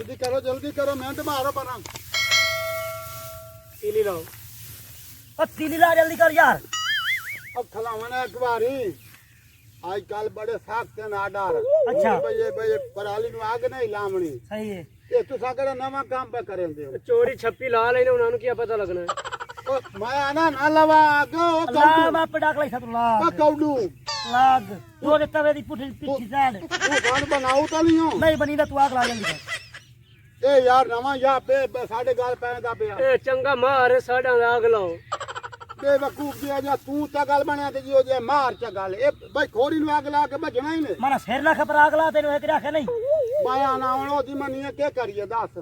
जल्दी करो मिनट मारो पर तीली लाओ तीली ला जल्दी कर यार। अब खलावन एक बारी आज कल बड़े सख्त हैं आडर। अच्छा भाई पराली नु आग नहीं लामनी सही है। ये तू साकड़ा नवा काम पे करेंदे हो चोरी छप्पी ला लेने उन्होंने क्या पता लगना है। ओ मैं आना ना लवा आगो ओ ला कौडू बाप डाक लाई सब ओ लाग कौडू लाग तू रे तवे दी पुठी पिछी साइड तू खान बनाऊ तो नहीं हो नहीं बनी ना तू आग ला जल्दी कर। ए यार नवा या पे साडे गाल पैंदा पे ए चंगा मार साडा आग लाओ बेवकूफ दिया जा तू ता गल बना ते जियो जे मार च गल ए भाई खोरी नु आग ला के बचना ही ने मारा सिर ना खबर आग ला तेरे एक रखे नहीं माया ना आवणो दी मनिए के करिए दस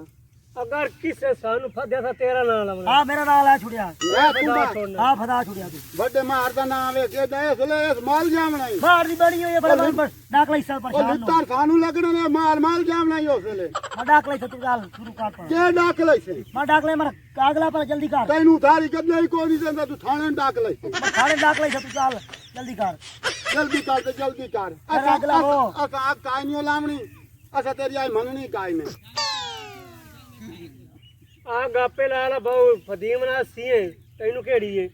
अगर किसे सानू फद्या था तेरा नाम लगना। हां मेरा नाम है छुड़िया। मैं तू हां फदा छुड़िया तू बड़े मार दा नाम है के दे सले माल जामना ही बाहर दी बड़ी हुई है बड़ा डाक लाई सब ओ परेशान लित्तार खानू लगने ने माल जामना ही होसले मैं डाक लाई तू गाल शुरू कर पर के डाक लइसे मैं डाक लाई मारा आगला पर जल्दी कर तैनू थारी कदे को नहीं देंदा तू थाने डाक लइसे मैं थाने डाक लाई तू गाल जल्दी कर जल्दी कर ते जल्दी कर अरे अगला हो। असा आग काय नहीं लामनी असा तेरी आई मननी काय ने आ गापे लाला बहु फदीम ना सीए तैनू केड़ी है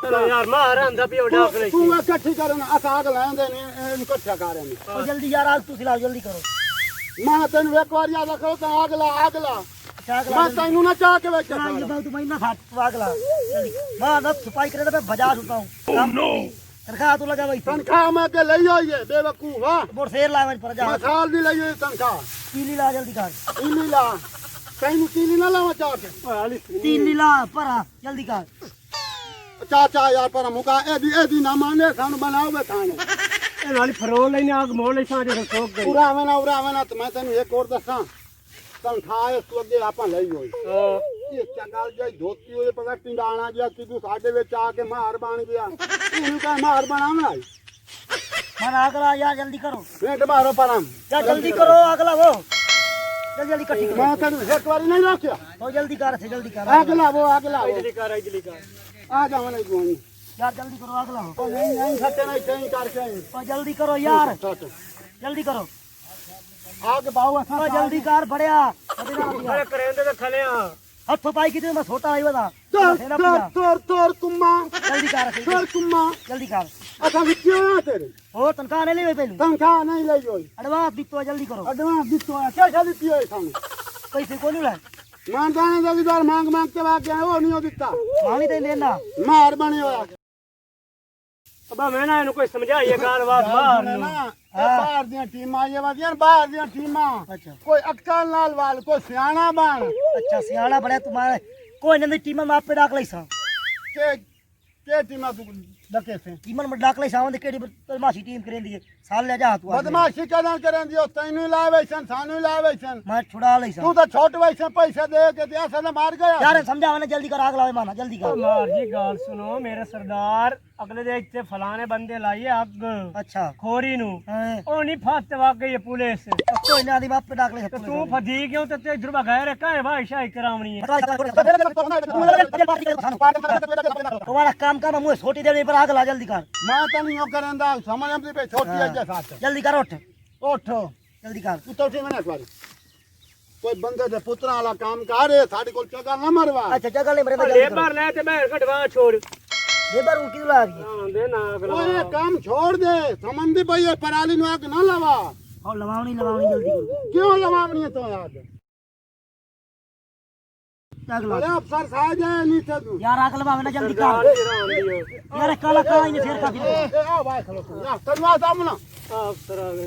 चलो यार मार आंदा पियो डाक ले तू इकट्ठी करना असा आग लांदे ने इकट्ठा करें ओ जल्दी यार आग तू सिला जल्दी करो। मैं तेन एक बार याद रखो तो आग ला अच्छा आग ला मैं तैनू ना चाह के बैठा ये बात तू महीना था तू आग ला जल्दी मैं ना सफाई करे तो मैं बाजार उठता हूं तनखा तू लगा भाई तनख्वाह में के ले आइए बेवकूफ हां मोर शेर लावे पर जा मसाल दी ले आइए तनख्वाह तीली ला जल्दी कर इली ला तैनू तीली ना लावा चाह के तीली ला पर जल्दी कर चाचा यार पर मुका एदी ना माने सानू बनावे थाने ए नाली फरोल लेने आग मोड़ ले साजे सोक गई उरावे ना तो मैं तेन एक और दसा तनख्वाह तू अगे आपा लई होई ये चंगाल जाई धोती होए पता टिंडाणा जिया तू साडे विच आके मार बन गया तू का मार बनावे आई मन आग ला यार जल्दी करो पेट मारो परम यार जल्दी करो आग ला वो जल्दी इकट्ठी करो मैं तेन एक बार नहीं रखया तो जल्दी कर से जल्दी कर आग लावो इजली कर आ जाओ नहीं गोनी यार जल्दी करो आग ला ओ नहीं सटे नहीं सही करके तो जल्दी करो यार जल्दी करो आग बाऊ असा तो जल्दी कर बढ़िया अरे करेंदे तो खले आ हथ पाई कितने मैं छोटा आई बता तोर कुम्मा जल्दी कर तोर कुम्मा जल्दी कर असा विक्यो तेरे ओ तनखा नहीं ले पहले तनख्वाह नहीं लई होई एडवांस दी तो जल्दी करो एडवांस दितो है क्या शादी पियो है थाने पैसे को नहीं ला मान जाने जगीदार मांग के बाद गया वो नहीं हो दिता मांगी तो लेना मार बने होया अब मैं ना इनको कोई समझाइए गाल बात बाहर ना नु बाहर दी टीमां ये वादियां बाहर दी टीमां अच्छा कोई अक्कल नाल वाल कोई सियाना बन अच्छा सियाना बड़ा तुम्हारे कोई नहीं टीम में आप पे डाक लाई सा के टीमां तू डके से टीम में डाक लाई सा केड़ी बदमाशी टीम करेंदी है साल ले जा तू बदमाशी कदन करें दियो तैनू लावे सन सानू लावे सन मैं छुड़ा लाई सा तू तो छोट वैसे पैसे दे के दिया सन मार गया यार समझावा ना जल्दी कर आग लावे माना जल्दी कर मार जी गाल सुनो मेरे सरदार अगले देख ते फलाने बंदे लाइए आग अच्छा खोरी नु हैं, ओ नहीं फात वाग गई पुलिस अब कोई ना दी बाप पे डाक लाई तो तू फदी क्यों तो ते इधर बगैर है काहे भाई शाही करावनी है तुम्हारा काम का मुझे छोटी देने पर आग ला जल्दी कर मैं तो नहीं करेंदा समझ में पे छोटी है के साथ जल्दी कर उठ उठो जल्दी कर तू तो ठीक है ना एक बार कोई बंदे दे पुत्रा वाला काम कर साडी कोल चगा ना मरवा अच्छा जगह ले मेरे लेबर ले ते मैं कटवा छोड़ लेबर उनकी तो लागी हां दे ना अगला ओए काम छोड़ दे समंदी भाई ये पराली नु आग ना लवा और लवावनी जल्दी करो क्यों लवावनी है तो याद आग ला अरे अफसर साहब जाए नहीं तो यार आग लवावे ना जल्दी कर यार काला काला इन शेर का भी ए आ भाई खलो ना तनवा सामना अफसर आ गए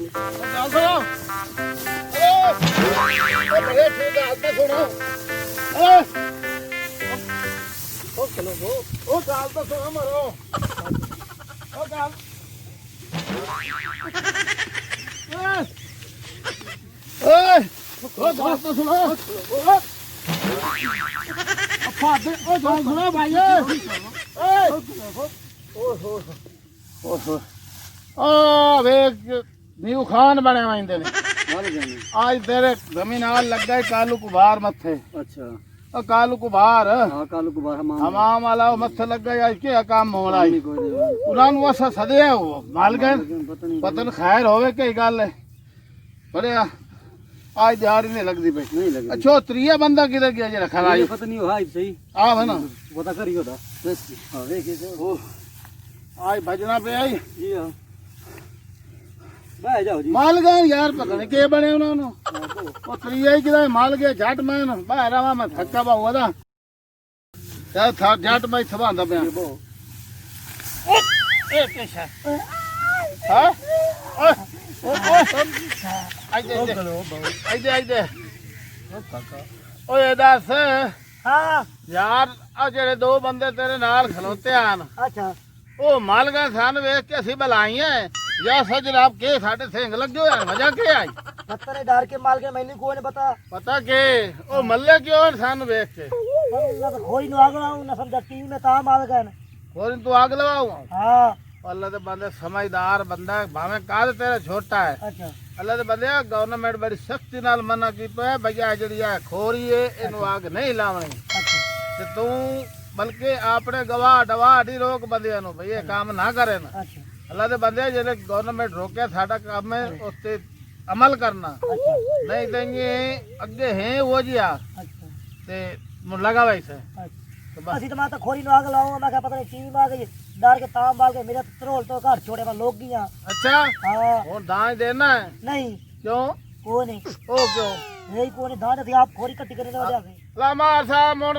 चल गयो ए ठीक है हाथ छोड़ो ए ओ चलो ओ गाल तो सुनो मरो ओ गाल ए ओ गाल तो सुनो ओ फादे ओ गाल सुनो भाई ए ओ वे न्यू खान बने वाइंदे ने आज तेरे जमीन आल लग गए कालू कुबार मथे अच्छा ओ कालू कुबार हां कालू को बाहर हमाम वाला मथे लग गए आज के काम होना है उन्हां नु असा सदे माल गए पतन खैर होवे के गल है पढ़िया आज दिहाड़ी नहीं लगती भाई नहीं लगी अच्छा त्रिया बंदा किधर गया जरा खड़ा ये पता नहीं हुआ सही आ है ना पता करियो था हां देखिए ओ आज भजना पे आई जी हां बैठ जाओ जी माल गए यार पकड़ने के बने उन्होंने वो त्रिया ही किधर माल गया झट में ना बाहर आवा मैं थक्का बा हुआ था यार था झट में थबांदा पे ए कैसा हां आइदे ओए दस हाँ यार आ जेड़े दो बंदे तेरे नाल खलोते आन अच्छा ओ माल गए सन वेख के असि बुलाई है या सच रब के साडे सिंग लगे होए वजह के आई पत्थर डार के माल के मैंने कोई ने बता पता के ओ मल्ले क्यों सन वेख के ना तो खोई नु आगना ना समझा टीवी में ता माल गए और तू आग लगाऊ हाँ अल्लाह दे बंदे समझदार बंदा भावे काद तेरा छोटा है अच्छा अल्लाह दे बंदे गवर्नमेंट बड़ी सख्ती नाल मना कीता है भैया जड़ी है खोरी है इनु आग नहीं लावनी अच्छा ते तू बल्कि अपने गवाह डवाह दी रोक बंदियां नु भई ये काम ना करे ना अच्छा अल्लाह दे बंदे जेड़े गवर्नमेंट रोके साडा काम है उस ते अमल करना अच्छा नहीं देंगे अगे हैं वो जिया अच्छा ते लगा वैसे तो बस ਅਸੀਂ ਤਾਂ ਮੈਂ ਤਾਂ ਖੋਰੀ ਨੂੰ ਆਗ ਲਾਉਂਗਾ ਮੈਂ ਕਿਹਾ ਪਤਾ ਨਹੀਂ ਟੀਵੀ ਮਾ ਗਈ ਡਰ ਕੇ ਤਾਂ ਮਾਰ ਕੇ ਮੇਰੇ ਤਰੋਲ ਤੋਂ ਘਰ ਛੋੜੇ ਮੈਂ ਲੋਕ ਗਈਆਂ अच्छा ਹਾਂ और दान देना है ਨਹੀਂ क्यों ਕੋਈ ਨਹੀਂ ओ क्यों ਨਹੀਂ ਕੋਈ ਨਹੀਂ ਦਾਨ ਅਸੀਂ ਆਪ ਖੋਰੀ ਇਕੱਠੀ ਕਰਨ ਵਜਾ ਸੇ लामा साहब मुड़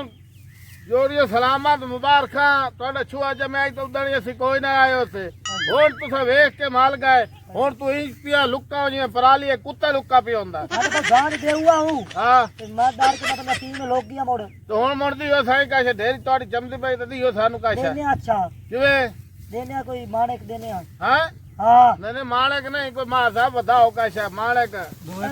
जोड़ियो सलामत मुबारक ਤੁਹਾਡਾ ਛੂਆ ਜਮਾਈ ਤੋਂ ਉਦਣ ਅਸੀਂ ਕੋਈ ਨਾ ਆਇਓ ਸੇ ਹੁਣ ਤੁਸੀਂ ਵੇਖ ਕੇ ਮਾਲ ਗਏ ਹੁਣ ਤੂੰ ਇੰਜ ਪਿਆ ਲੁੱਕਾ ਜਿਵੇਂ ਪਰਾਲੀ ਕੁੱਤਾ ਲੁੱਕਾ ਪਿਆ ਹੁੰਦਾ ਮੈਂ ਤਾਂ ਜਾਨ ਦੇਊਗਾ ਹੂੰ ਹਾਂ ਤੇ ਮੈਂ ਡਰ ਕੇ ਮੈਂ ਤਾਂ ਟੀਵੀ ਨੂੰ ਲੋਕ ਗਈਆਂ ਮੋੜ ਤੇ ਹੁਣ ਮੁੜਦੀ ਹੋ ਸਾਈ ਕਾਸ਼ੇ ਢੇਰੀ ਤੁਹਾਡੀ ਚਮਦੀ ਪਈ ਤਦੀ ਹੋ ਸਾਨੂੰ ਕਾਸ਼ਾ ਦੇਨੇ ਅੱਛਾ ਜਿਵੇਂ ਦੇਨੇ ਕੋਈ ਮਾਣਕ ਦੇਨੇ ਆ ਹਾਂ ਹਾਂ ਨਹੀਂ ਮਾਲਕ ਨਹੀਂ ਕੋਈ ਮਾਂ ਸਾਹਿਬ ਵਧਾਓ ਕਾਸ਼ਾ ਮਾਲਕ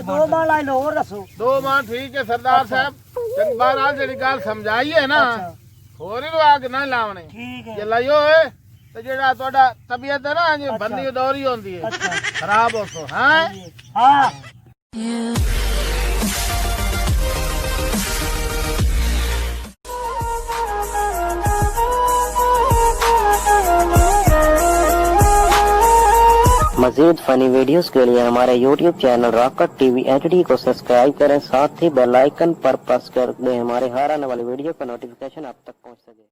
ਦੋ ਮਾਲ ਆਈ ਲੋ ਹੋਰ ਦੱਸੋ ਦੋ ਮਾਂ ਠੀਕ ਹੈ ਸਰਦਾਰ ਸਾਹਿਬ ਚੰਗ ਬਹਰਾਲ ਜਿਹੜੀ ਗੱਲ ਸਮਝਾਈ ਹੈ ਨਾ ਅੱਛਾ ਹੋਰ ਨੂੰ ਆਗ ਨਾ ਲਾਵਣੀ ਠੀਕ ਜੇ ਹੈ ਲਾਇਓ ਏ ਤੇ ਜਿਹੜਾ ਤੁਹਾਡਾ ਤਬੀਅਤ ਹੈ ਨਾ ਜੇ ਬੰਦੀ ਦੌਰੀ ਹੁੰਦੀ ਹੈ ਅੱਛਾ ਖਰਾਬ ਹੋ ਸੋ ਹਾਂ ਹਾਂ मज़ीद फ़नी वीडियोस के लिए हमारे YouTube channel rocket TV HD को सब्सक्राइब करें, साथ ही बेल आइकन पर प्रेस कर दें हमारे हर आने वाली वीडियो का नोटिफिकेशन आप तक पहुंच सके।